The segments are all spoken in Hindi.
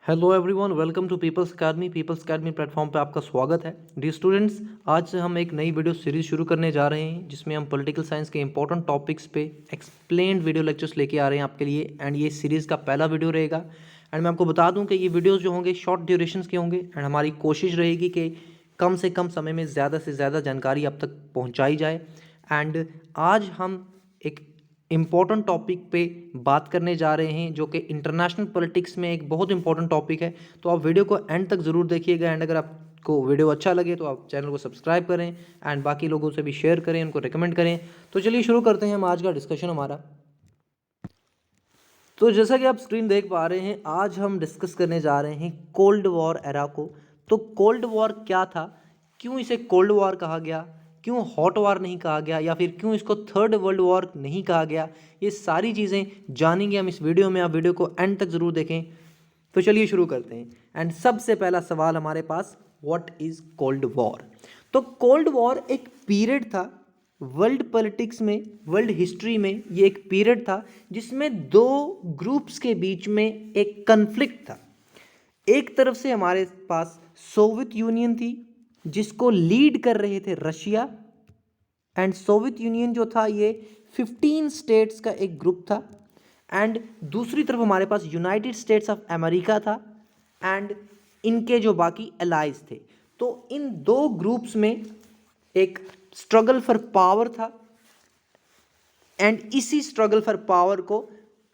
Hello everyone, welcome to people's academy platform पे आपका स्वागत है। डी स्टूडेंट्स, आज हम एक नई वीडियो सीरीज शुरू करने जा रहे हैं जिसमें हम पॉलिटिकल साइंस के इंपॉर्टेंट टॉपिक्स पे एक्सप्लेन्ड वीडियो लेक्चर्स लेके आ रहे हैं आपके लिए। एंड ये सीरीज़ का पहला वीडियो रहेगा। एंड मैं आपको बता दूं कि ये वीडियोज़ जो होंगे शॉर्ट ड्यूरेशंस के होंगे। एंड हमारी कोशिश रहेगी कि कम से कम समय में ज़्यादा से ज़्यादा जानकारी आप तक पहुँचाई जाए। एंड आज हम एक इम्पॉर्टेंट टॉपिक पे बात करने जा रहे हैं जो कि इंटरनेशनल पॉलिटिक्स में एक बहुत इंपॉर्टेंट टॉपिक है। तो आप वीडियो को एंड तक ज़रूर देखिएगा। एंड अगर आपको वीडियो अच्छा लगे तो आप चैनल को सब्सक्राइब करें एंड बाकी लोगों से भी शेयर करें, उनको रिकमेंड करें। तो चलिए शुरू करते हैं हम आज का डिस्कशन हमारा। तो जैसा कि आप स्क्रीन देख पा रहे हैं, आज हम डिस्कस करने जा रहे हैं कोल्ड वॉर एरा को। तो कोल्ड वॉर क्या था, क्यों इसे कोल्ड वॉर कहा गया, क्यों हॉट वॉर नहीं कहा गया, या फिर क्यों इसको थर्ड वर्ल्ड वॉर नहीं कहा गया, ये सारी चीज़ें जानेंगे हम इस वीडियो में। आप वीडियो को एंड तक ज़रूर देखें। तो चलिए शुरू करते हैं। एंड सबसे पहला सवाल हमारे पास, व्हाट इज़ कोल्ड वॉर। तो कोल्ड वॉर एक पीरियड था वर्ल्ड पॉलिटिक्स में, वर्ल्ड हिस्ट्री में। ये एक पीरियड था जिसमें दो ग्रुप्स के बीच में एक कन्फ्लिक्ट था। एक तरफ से हमारे पास सोवियत यूनियन थी जिसको लीड कर रहे थे रशिया। एंड सोवियत यूनियन जो था ये 15 स्टेट्स का एक ग्रुप था। एंड दूसरी तरफ हमारे पास यूनाइटेड स्टेट्स ऑफ अमेरिका था एंड इनके जो बाकी एलाइज थे। तो इन दो ग्रुप्स में एक स्ट्रगल फॉर पावर था। एंड इसी स्ट्रगल फॉर पावर को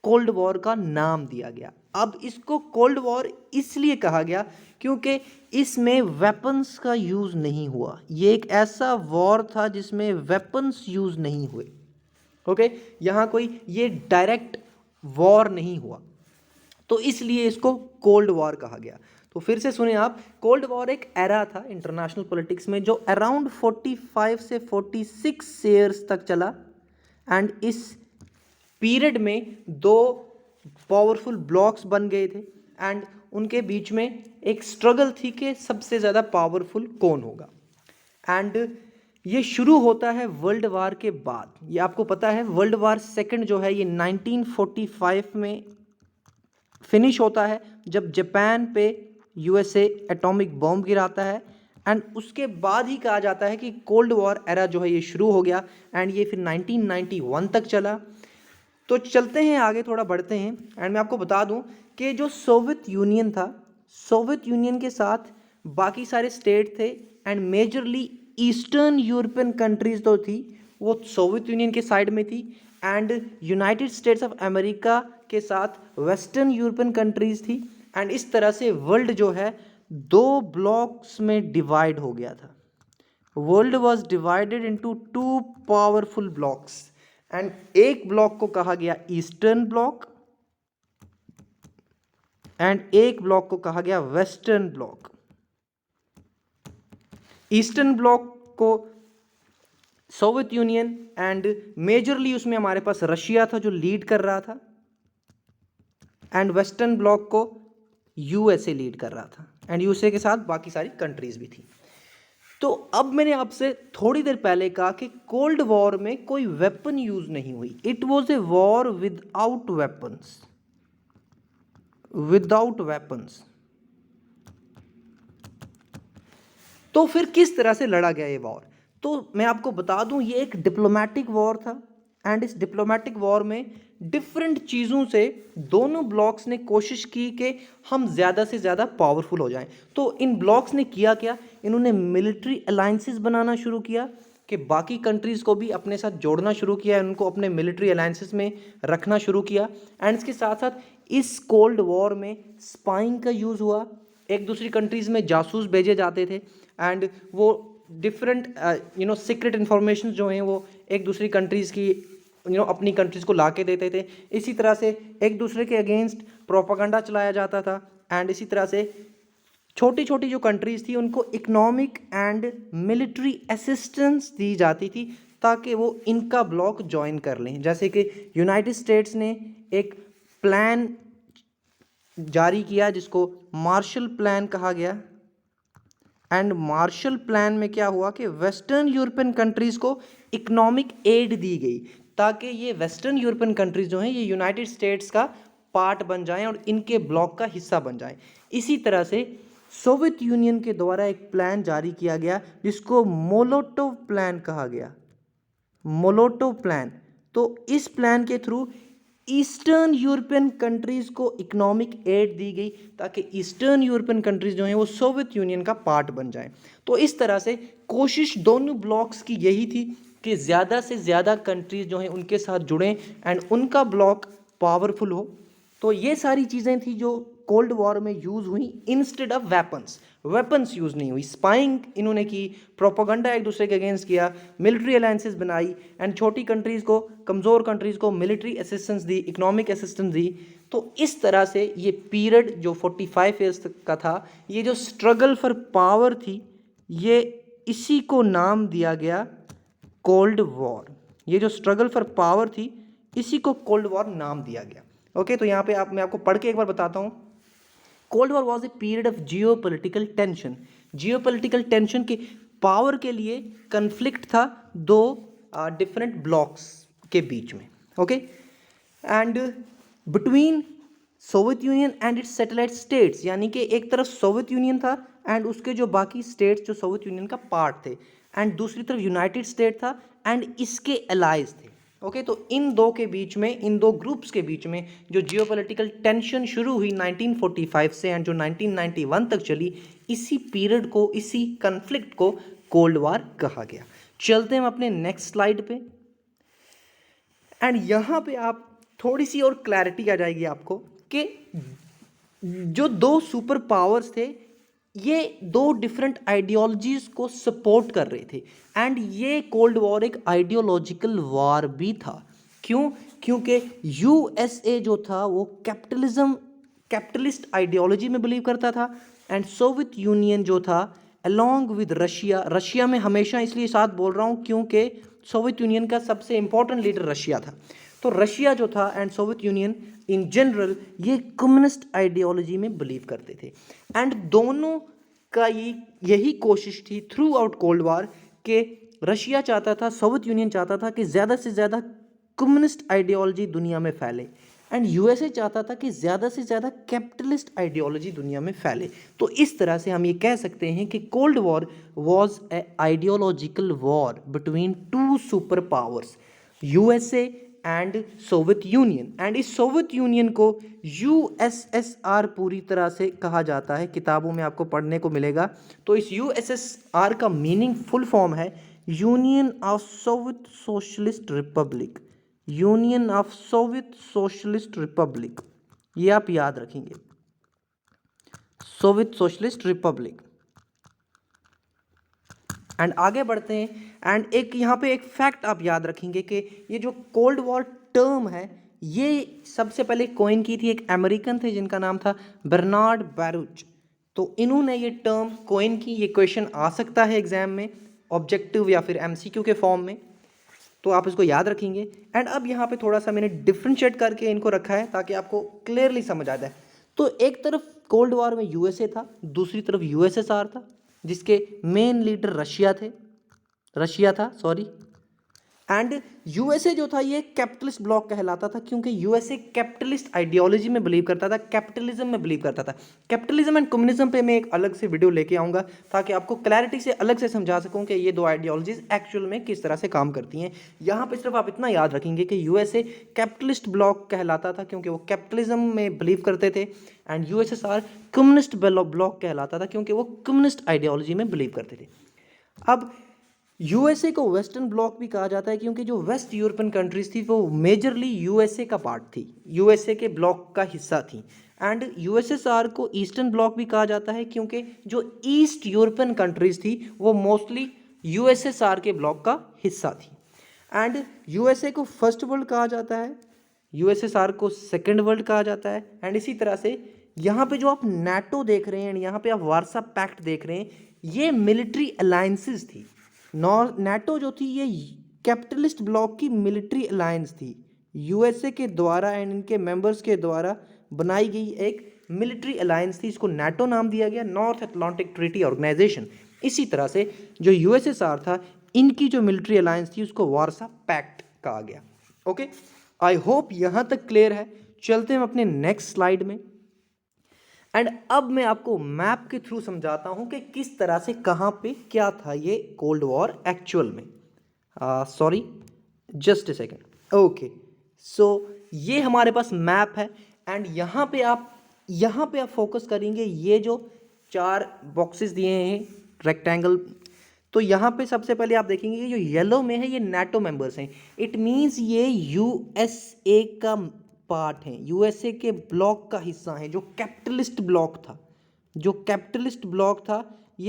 कोल्ड वॉर का नाम दिया गया। अब इसको कोल्ड वॉर इसलिए कहा गया क्योंकि इसमें वेपन्स का यूज़ नहीं हुआ। ये एक ऐसा वॉर था जिसमें वेपन्स यूज़ नहीं हुए। ओके, यहाँ कोई ये डायरेक्ट वॉर नहीं हुआ, तो इसलिए इसको कोल्ड वॉर कहा गया। तो फिर से सुने आप, कोल्ड वॉर एक एरा था इंटरनेशनल पॉलिटिक्स में जो अराउंड 45 से 46 ईयर्स तक चला। एंड इस पीरियड में दो पावरफुल ब्लॉक्स बन गए थे एंड उनके बीच में एक स्ट्रगल थी कि सबसे ज़्यादा पावरफुल कौन होगा। एंड ये शुरू होता है वर्ल्ड वार के बाद। ये आपको पता है वर्ल्ड वार सेकंड जो है ये 1945 में फिनिश होता है जब जापान पे यूएसए एटॉमिक बॉम्ब गिराता है। एंड उसके बाद ही कहा जाता है कि कोल्ड वॉर एरा जो है ये शुरू हो गया। एंड ये फिर 1991 तक चला। तो चलते हैं आगे, थोड़ा बढ़ते हैं। एंड मैं आपको बता दूं कि जो सोवियत यूनियन था, सोवियत यूनियन के साथ बाकी सारे स्टेट थे and majorly eastern European countries तो थी वो सोवियत यूनियन के साइड में थी। And United states of America के साथ वेस्टर्न यूरोपियन कंट्रीज थी। एंड इस तरह से वर्ल्ड जो है दो ब्लॉक्स में डिवाइड हो गया था। World was divided into two powerful blocks. And एक ब्लॉक को कहा गया ईस्टर्न ब्लॉक एंड एक ब्लॉक को कहा गया वेस्टर्न ब्लॉक। ईस्टर्न ब्लॉक को सोवियत यूनियन एंड मेजरली उसमें हमारे पास रशिया था जो लीड कर रहा था। एंड वेस्टर्न ब्लॉक को यूएसए लीड कर रहा था एंड यूएसए के साथ बाकी सारी कंट्रीज भी थी। तो अब मैंने आपसे थोड़ी देर पहले कहा कि कोल्ड वॉर में कोई वेपन यूज नहीं हुई। It was a war without weapons, without weapons. तो फिर किस तरह से लड़ा गया ये वॉर, तो मैं आपको बता दूं ये एक डिप्लोमेटिक वॉर था। एंड इस डिप्लोमेटिक वॉर में डिफरेंट चीज़ों से दोनों ब्लॉक्स ने कोशिश की कि हम ज़्यादा से ज़्यादा पावरफुल हो जाएं। तो इन ब्लॉक्स ने किया क्या, इन्होंने मिलिट्री अलायंसेस बनाना शुरू किया कि बाकी कंट्रीज़ को भी अपने साथ जोड़ना शुरू किया, उनको अपने मिलिट्री अलायंसेस में रखना शुरू किया। एंड इसके साथ साथ इस कोल्ड वॉर में स्पाइंग का यूज़ हुआ। एक दूसरी कंट्रीज़ में जासूस भेजे जाते थे एंड वो डिफरेंट सीक्रेट इन्फॉर्मेशन जो हैं वो एक दूसरी कंट्रीज़ की अपनी कंट्रीज़ को ला के देते थे। इसी तरह से एक दूसरे के अगेंस्ट प्रोपागंडा चलाया जाता था। एंड इसी तरह से छोटी छोटी जो कंट्रीज़ थी उनको इकोनॉमिक एंड मिलिट्री असिस्टेंस दी जाती थी ताकि वो इनका ब्लॉक ज्वाइन कर लें। जैसे कि यूनाइटेड स्टेट्स ने एक प्लान जारी किया जिसको मार्शल प्लान कहा गया। एंड मार्शल प्लान में क्या हुआ कि वेस्टर्न यूरोपियन कंट्रीज़ को इकोनॉमिक एड दी गई ताकि ये वेस्टर्न यूरोपियन कंट्रीज़ जो हैं ये यूनाइटेड स्टेट्स का पार्ट बन जाएं और इनके ब्लॉक का हिस्सा बन जाएं। इसी तरह से सोवियत यूनियन के द्वारा एक प्लान जारी किया गया जिसको मोलोटोव प्लान कहा गया, मोलोटोव प्लान। तो इस प्लान के थ्रू ईस्टर्न यूरोपियन कंट्रीज़ को इकोनॉमिक एड दी गई ताकि ईस्टर्न यूरोपियन कंट्रीज़ जो हैं वो सोवियत यूनियन का पार्ट बन जाएं। तो इस तरह से कोशिश दोनों ब्लॉक्स की यही थी कि ज़्यादा से ज़्यादा कंट्रीज़ जो हैं उनके साथ जुड़ें एंड उनका ब्लॉक पावरफुल हो। तो ये सारी चीज़ें थी जो कोल्ड वॉर में यूज़ हुई इंस्टेड ऑफ वेपन्स यूज़ नहीं हुई। स्पाइंग इन्होंने की, प्रोपोगंडा एक दूसरे के अगेंस्ट किया, मिलिट्री अलायंसेस बनाई एंड छोटी कंट्रीज़ को, कमज़ोर कंट्रीज़ को मिलिट्री असिस्टेंस दी, इकोनॉमिक असिस्टेंस दी। तो इस तरह से ये पीरियड जो 45 ईयर्स तक का था, ये जो स्ट्रगल फॉर पावर थी, ये इसी को नाम दिया गया कोल्ड वॉर। ये जो स्ट्रगल फॉर पावर थी इसी को कोल्ड वॉर नाम दिया गया। ओके, तो यहाँ पे मैं आपको पढ़ के एक बार बताता हूँ। Cold war was a period of geopolitical tension. Geopolitical tension के पावर के लिए कन्फ्लिक्ट था दो डिफरेंट ब्लॉक्स के बीच में। Okay, and between Soviet union and it's satellite states, यानी कि एक तरफ सोवियत यूनियन था एंड उसके जो बाकी स्टेट्स जो सोवियत यूनियन का पार्ट थे, एंड दूसरी तरफ यूनाइटेड स्टेट था एंड इसके एलाइज थे। ओके, तो इन दो के बीच में, इन दो ग्रुप्स के बीच में जो जियोपॉलिटिकल टेंशन शुरू हुई 1945 से एंड जो 1991 तक चली, इसी पीरियड को, इसी कन्फ्लिक्ट को कोल्ड वॉर कहा गया। चलते हैं हम अपने नेक्स्ट स्लाइड पे एंड यहाँ पे आप थोड़ी सी और क्लैरिटी आ जाएगी आपको कि जो दो सुपर पावर्स थे ये दो डिफरेंट आइडियोलॉजीज़ को सपोर्ट कर रहे थे एंड ये कोल्ड वॉर एक आइडियोलॉजिकल वॉर भी था। क्यों? क्योंकि यूएसए जो था वो कैपिटलिस्ट आइडियोलॉजी में बिलीव करता था एंड सोवियत यूनियन जो था अलॉन्ग विद रशिया में हमेशा इसलिए साथ बोल रहा हूँ क्योंकि सोवियत यूनियन का सबसे इंपॉर्टेंट लीडर रशिया था। तो रशिया जो था and Soviet union in general ये कम्युनिस्ट आइडियोलॉजी में बिलीव करते थे एंड दोनों का यही कोशिश थी थ्रू आउट कोल्ड वॉर कि रशिया चाहता था, सोवियत यूनियन चाहता था कि ज़्यादा से ज़्यादा कम्युनिस्ट आइडियोलॉजी दुनिया में फैले एंड यूएसए चाहता था कि ज़्यादा से ज़्यादा कैपिटलिस्ट आइडियोलॉजी दुनिया में फैले। तो इस तरह से हम ये कह सकते हैं कि cold war was a ideological war between two super powers, USA and Soviet union. And इस सोवियत यूनियन को यूएसएसआर पूरी तरह से कहा जाता है, किताबों में आपको पढ़ने को मिलेगा। तो इस यूएसएसआर का मीनिंग फुल फॉर्म है union of Soviet socialist Republic, union of Soviet socialist Republic, ये आप याद रखेंगे, सोवियत सोशलिस्ट रिपब्लिक। एंड आगे बढ़ते हैं एंड एक यहाँ पे एक फैक्ट आप याद रखेंगे कि ये जो कोल्ड वॉर टर्म है ये सबसे पहले कॉइन की थी एक अमेरिकन थे जिनका नाम था बर्नार्ड बैरुच। तो इन्होंने ये टर्म कॉइन की। ये क्वेश्चन आ सकता है एग्जाम में ऑब्जेक्टिव या फिर एमसीक्यू के फॉर्म में, तो आप इसको याद रखेंगे। एंड अब यहाँ पे थोड़ा सा मैंने डिफ्रेंशिएट करके इनको रखा है ताकि आपको क्लियरली समझ आ जाए। तो एक तरफ कोल्ड वॉर में यूएसए था, दूसरी तरफ यूएसएसआर था जिसके मेन लीडर रशिया था एंड यूएसए जो था ये कैपिटलिस्ट ब्लॉक कहलाता था क्योंकि यूएसए कैपिटलिस्ट आइडियोलॉजी में बिलीव करता था, कैपिटलिज्म में बिलीव करता था। कैपिटलिज्म एंड कम्युनिज्म पे मैं एक अलग से वीडियो लेके आऊँगा ताकि आपको क्लैरिटी से अलग से समझा सकूँ कि ये दो आइडियोलॉजीज एक्चुअल में किस तरह से काम करती हैं। यहाँ पे सिर्फ आप इतना याद रखेंगे कि यूएसए कैपिटलिस्ट ब्लॉक कहलाता था क्योंकि वो कैपिटलिज्म में बिलीव करते थे एंड यूएसएसआर कम्युनिस्ट ब्लॉक कहलाता था क्योंकि वो कम्युनिस्ट आइडियोलॉजी में बिलीव करते थे। अब यूएसए को वेस्टर्न ब्लॉक भी कहा जाता है क्योंकि जो वेस्ट यूरोपियन कंट्रीज थी वो मेजरली यूएसए का पार्ट थी, यूएसए के ब्लॉक का हिस्सा थी। एंड यूएसएसआर को ईस्टर्न ब्लॉक भी कहा जाता है क्योंकि जो ईस्ट यूरोपियन कंट्रीज थी वो मोस्टली यूएसएसआर के ब्लॉक का हिस्सा थी। एंड यूएसए को फर्स्ट वर्ल्ड कहा जाता है, यूएसएसआर को सेकेंड वर्ल्ड कहा जाता है। एंड इसी तरह से यहाँ पे जो आप नाटो देख रहे हैं, यहाँ पे आप वार्सा पैक्ट देख रहे हैं, ये मिलिट्री अलायंसेस थी। नाटो जो थी ये कैपिटलिस्ट ब्लॉक की मिलिट्री अलायंस थी, यूएसए के द्वारा एंड इनके मेंबर्स के द्वारा बनाई गई एक मिलिट्री अलायंस थी। इसको नाटो नाम दिया गया, नॉर्थ अटलांटिक ट्रीटी ऑर्गेनाइजेशन। इसी तरह से जो यूएसएसआर था इनकी जो मिलिट्री अलायंस थी उसको वार्सा पैक्ट कहा गया। ओके, आई होप यहाँ तक क्लियर है। चलते हैं अपने नेक्स्ट स्लाइड में। एंड अब मैं आपको मैप के थ्रू समझाता हूं कि किस तरह से कहाँ पे क्या था ये कोल्ड वॉर एक्चुअल में। Sorry, just a second. Okay, so ये हमारे पास मैप है एंड यहाँ पे आप फोकस करेंगे, ये जो 4 बॉक्सेस दिए हैं रेक्टेंगल, तो यहाँ पे सबसे पहले आप देखेंगे ये जो येलो में है ये नाटो मेंबर्स हैं। इट मीन्स ये यूएसए का पार्ट है, यूएसए के ब्लॉक का हिस्सा है, जो कैपिटलिस्ट ब्लॉक था, ये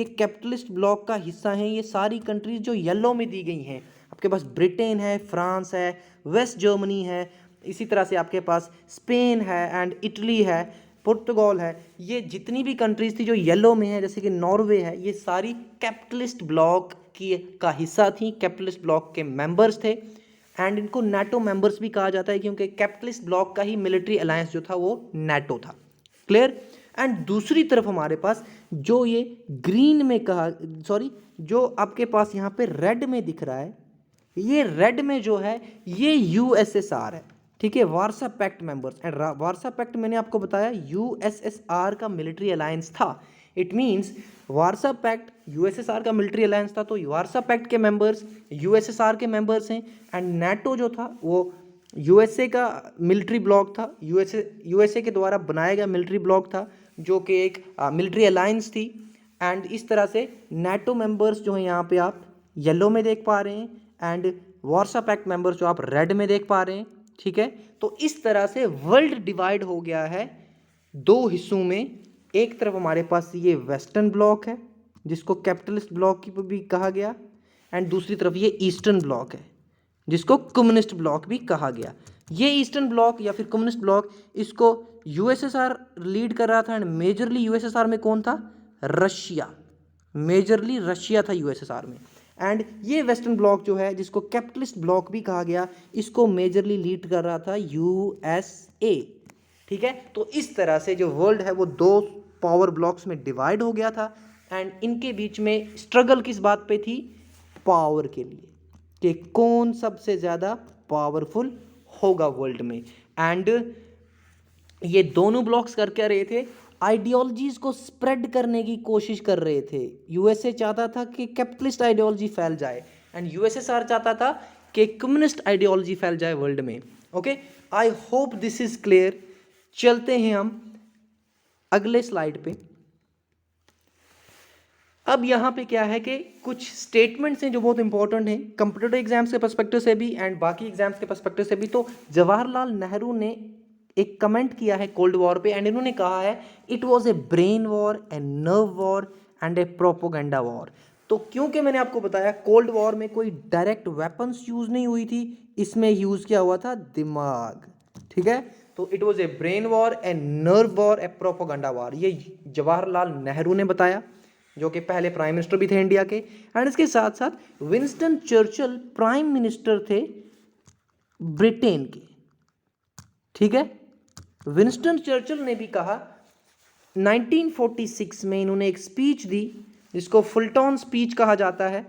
कैपिटलिस्ट ब्लॉक का हिस्सा है। ये सारी कंट्रीज जो येलो में दी गई हैं, आपके पास ब्रिटेन है, फ्रांस है, वेस्ट जर्मनी है, इसी तरह से आपके पास स्पेन है एंड इटली है, पुर्तगाल है। ये जितनी भी कंट्रीज थी जो येलो में है, जैसे कि नॉर्वे है, ये सारी कैपिटलिस्ट ब्लॉक का हिस्सा थी, कैपिटलिस्ट ब्लॉक के मेंबर्स थे एंड इनको नाटो मेंबर्स भी कहा जाता है क्योंकि कैपिटलिस्ट ब्लॉक का ही मिलिट्री अलायंस जो था वो नाटो था। क्लियर। एंड दूसरी तरफ हमारे पास जो ये ग्रीन में जो आपके पास यहाँ पे रेड में दिख रहा है, ये रेड में जो है ये यूएसएसआर है, ठीक है, Warsaw pact members. And Warsaw pact मैंने आपको बताया यूएसएसआर का मिलिट्री अलायंस था। It means Warsaw pact USSR का मिलिट्री अलायंस था, तो वार्सा पैक्ट के मेंबर्स यूएसएसआर के मेंबर्स हैं एंड नाटो जो था वो यूएसए का मिलिट्री ब्लॉक था, यूएसए के द्वारा बनाया गया मिलिट्री ब्लॉक था जो कि एक मिलिट्री अलायंस थी। एंड इस तरह से नाटो मेंबर्स जो हैं यहाँ पे आप येलो में देख पा रहे हैं एंड वार्सा पैक्ट मेंबर्स जो आप रेड में देख पा रहे हैं, ठीक है। तो इस तरह से वर्ल्ड डिवाइड हो गया है 2 हिस्सों में। एक तरफ हमारे पास ये वेस्टर्न ब्लॉक है जिसको कैपिटलिस्ट ब्लॉक की भी कहा गया एंड दूसरी तरफ ये ईस्टर्न ब्लॉक है जिसको कम्युनिस्ट ब्लॉक भी कहा गया। ये ईस्टर्न ब्लॉक या फिर कम्युनिस्ट ब्लॉक, इसको यूएसएसआर लीड कर रहा था एंड मेजरली यूएसएसआर में कौन था? रशिया, मेजरली रशिया था यूएसएसआर में। एंड ये वेस्टर्न ब्लॉक जो है जिसको कैपिटलिस्ट ब्लॉक भी कहा गया, इसको मेजरली लीड कर रहा था यूएसए, ठीक है। तो इस तरह से जो वर्ल्ड है वो 2 पावर ब्लॉक्स में डिवाइड हो गया था एंड इनके बीच में स्ट्रगल किस बात पे थी? पावर के लिए, कि कौन सबसे ज़्यादा पावरफुल होगा वर्ल्ड में। एंड ये दोनों ब्लॉक्स कर क्या रहे थे? आइडियोलॉजीज को स्प्रेड करने की कोशिश कर रहे थे। यूएसए चाहता था कि कैपिटलिस्ट आइडियोलॉजी फैल जाए एंड यूएसएसआर चाहता था कि कम्युनिस्ट आइडियोलॉजी फैल जाए वर्ल्ड में। Okay, I hope this is clear. चलते हैं हम अगले स्लाइड पे। अब यहाँ पे क्या है कि कुछ स्टेटमेंट्स हैं जो बहुत इंपॉर्टेंट हैं कंप्यूटर एग्जाम्स के पर्सपेक्टिव से भी एंड बाकी एग्जाम्स के पर्सपेक्टिव से भी। तो जवाहरलाल नेहरू ने एक कमेंट किया है कोल्ड वॉर पे एंड इन्होंने कहा है it was a brain war, a nerve war and A propaganda war. तो क्योंकि मैंने आपको बताया कोल्ड वॉर में कोई डायरेक्ट वेपन्स यूज नहीं हुई थी, इसमें यूज किया हुआ था दिमाग, ठीक है। तो it was a brain war, a nerve war, A propaganda war, ये जवाहरलाल नेहरू ने बताया जो कि पहले प्राइम मिनिस्टर भी थे इंडिया के। एंड इसके साथ साथ विंस्टन चर्चिल प्राइम मिनिस्टर थे ब्रिटेन के, ठीक है। विंस्टन चर्चिल ने भी कहा 1946 में, इन्होंने एक स्पीच दी जिसको फुलटॉन स्पीच कहा जाता है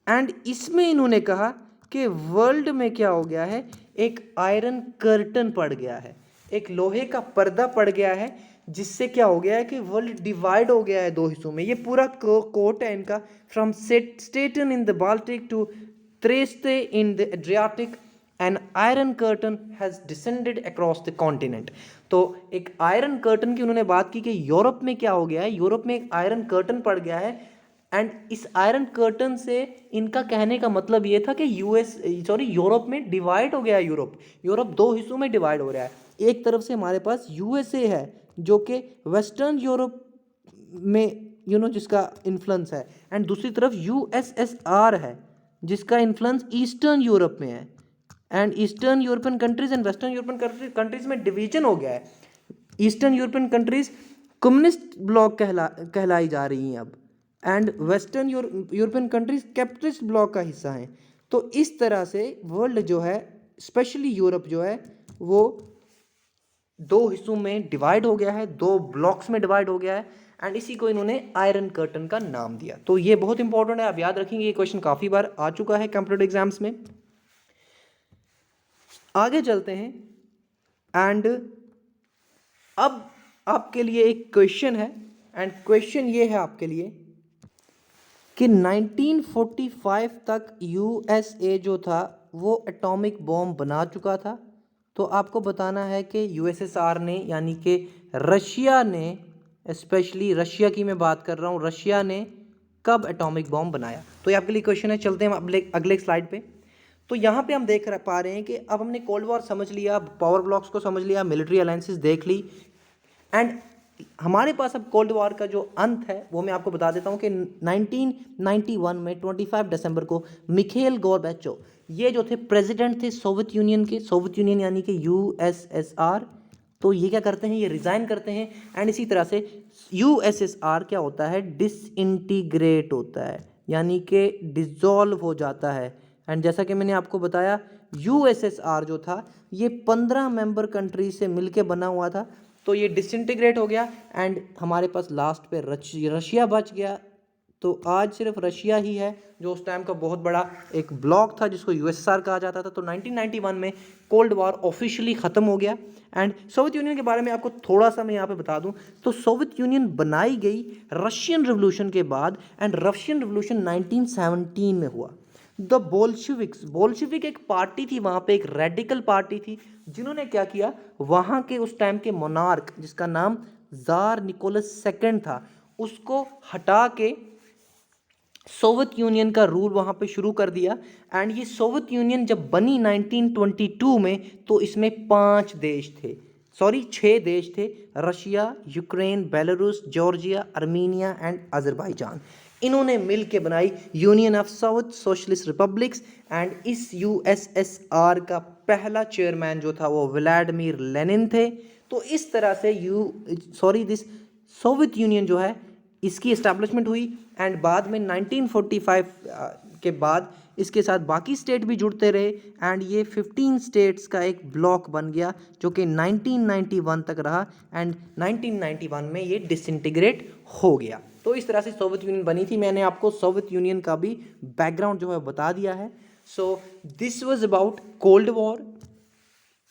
एंड इसमें इन्होंने कहा कि वर्ल्ड में क्या हो गया है, एक आयरन कर्टन पड़ गया है, एक लोहे का पर्दा पड़ गया है, जिससे क्या हो गया है कि वर्ल्ड डिवाइड हो गया है 2 हिस्सों में। ये पूरा कोट है इनका, from Stettin in the Baltic to Trieste in the Adriatic, an iron curtain has descended across the continent. तो एक आयरन कर्टन की उन्होंने बात की कि यूरोप में क्या हो गया है, यूरोप में एक आयरन कर्टन पड़ गया है एंड इस आयरन कर्टन से इनका कहने का मतलब ये था कि यूरोप में डिवाइड हो गया है। यूरोप 2 हिस्सों में डिवाइड हो रहा है। एक तरफ से हमारे पास यूएसए है जो कि वेस्टर्न यूरोप में जिसका इन्फ्लुएंस है एंड दूसरी तरफ यूएसएसआर है जिसका इन्फ्लुएंस ईस्टर्न यूरोप में है and eastern European countries and western European countries में डिवीजन हो गया है। Eastern European countries communist bloc कहलाई जा रही हैं अब and western European countries capitalist block का हिस्सा हैं। तो इस तरह से वर्ल्ड जो है, स्पेशली यूरोप जो है, वो 2 हिस्सों में डिवाइड हो गया है, 2 ब्लॉक्स में डिवाइड हो गया है एंड इसी को इन्होंने आयरन कर्टन का नाम दिया। तो ये बहुत इंपॉर्टेंट है, आप याद रखेंगे, ये क्वेश्चन काफ़ी बार आ चुका है कंप्यूटर एग्जाम्स में। आगे चलते हैं। एंड अब आपके लिए एक क्वेश्चन है, एंड क्वेश्चन ये है आपके लिए कि 1945 तक यूएसए जो था वो एटॉमिक बॉम्ब बना चुका था। तो आपको बताना है कि यूएसएसआर ने, यानी कि रशिया ने, स्पेशली रशिया की मैं बात कर रहा हूँ, रशिया ने कब एटॉमिक बॉम्ब बनाया। तो ये आपके लिए क्वेश्चन है। चलते हैं हम अगले स्लाइड पे। तो यहाँ पे हम देख पा रहे हैं कि अब हमने कोल्ड वॉर समझ लिया, पावर ब्लॉक्स को समझ लिया, मिलिट्री अलायंसेस देख ली, एंड हमारे पास अब कोल्ड वॉर का जो अंत है वो मैं आपको बता देता हूँ कि 1991 में 25 दिसंबर को मिखेल गोर्बैचोव, ये जो थे प्रेसिडेंट थे सोवियत यूनियन के, सोवियत यूनियन यानी कि यूएसएसआर, तो ये क्या करते हैं, ये रिज़ाइन करते हैं। एंड इसी तरह से यूएसएसआर क्या होता है, डिसइंटीग्रेट होता है, यानी कि डिसॉल्व हो जाता है। एंड जैसा कि मैंने आपको बताया, यूएसएसआर जो था ये 15 मेंबर कंट्री से मिलके बना हुआ था, तो ये डिसइंटीग्रेट हो गया एंड हमारे पास लास्ट पे रशिया बच गया। तो आज सिर्फ रशिया ही है जो उस टाइम का बहुत बड़ा एक ब्लॉक था जिसको यूएसएसआर कहा जाता था। तो 1991 में कोल्ड वॉर ऑफिशियली ख़त्म हो गया। एंड सोवियत यूनियन के बारे में आपको थोड़ा सा मैं यहाँ पे बता दूं, तो सोवियत यूनियन बनाई गई रशियन रिवोल्यूशन के बाद, एंड रशियन रिवोल्यूशन 1917 में हुआ। द बोल्शिविक एक पार्टी थी वहाँ पे, एक रेडिकल पार्टी थी, जिन्होंने क्या किया, वहाँ के उस टाइम के मोनार्क जिसका नाम जार निकोलस सेकंड था, उसको हटा के सोवियत यूनियन का रूल वहाँ पे शुरू कर दिया। एंड ये सोवियत यूनियन जब बनी 1922 में, तो इसमें 5 देश थे, सॉरी 6 देश थे, Russia, Ukraine, Belarus, Georgia, Armenia and Azerbaijan. इन्होंने मिल के बनाई union of south socialist republics. And इस यूएसएसआर का पहला चेयरमैन जो था वो व्लादिमीर लेनिन थे। तो इस तरह से दिस सोवियत यूनियन जो है इसकी इस्टेब्लिशमेंट हुई। एंड बाद में 1945 के बाद इसके साथ बाकी स्टेट भी जुड़ते रहे, एंड ये 15 स्टेट्स का एक ब्लॉक बन गया जो कि 1991 तक रहा, एंड 1991 में ये डिसइंटीग्रेट हो गया। तो इस तरह से सोवियत यूनियन बनी थी। मैंने आपको सोवियत यूनियन का भी बैकग्राउंड जो है बता दिया है। So this was about cold war.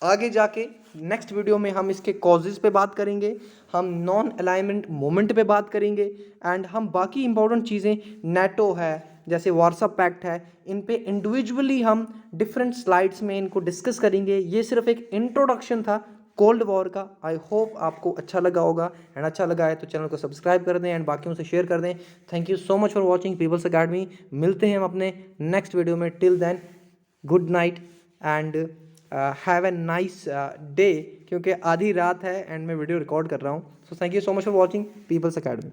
आगे जाके नेक्स्ट वीडियो में हम इसके कॉजेज़ पे बात करेंगे, हम नॉन अलाइनमेंट मोमेंट पे बात करेंगे, एंड हम बाकी इंपॉर्टेंट चीज़ें, नेटो है, जैसे वार्सा पैक्ट है, इन पे इंडिविजुअली हम डिफरेंट स्लाइड्स में इनको डिस्कस करेंगे। ये सिर्फ एक इंट्रोडक्शन था कोल्ड वॉर का। आई होप आपको अच्छा लगा होगा, एंड अच्छा लगा है तो चैनल को सब्सक्राइब कर दें एंड बाकियों से शेयर कर दें। Thank you so much for watching people's academy. मिलते हैं हम अपने नेक्स्ट वीडियो में। Till then good night and have a nice day, क्योंकि आधी रात है एंड मैं वीडियो रिकॉर्ड कर रहा हूँ। So thank you so much for watching people's academy.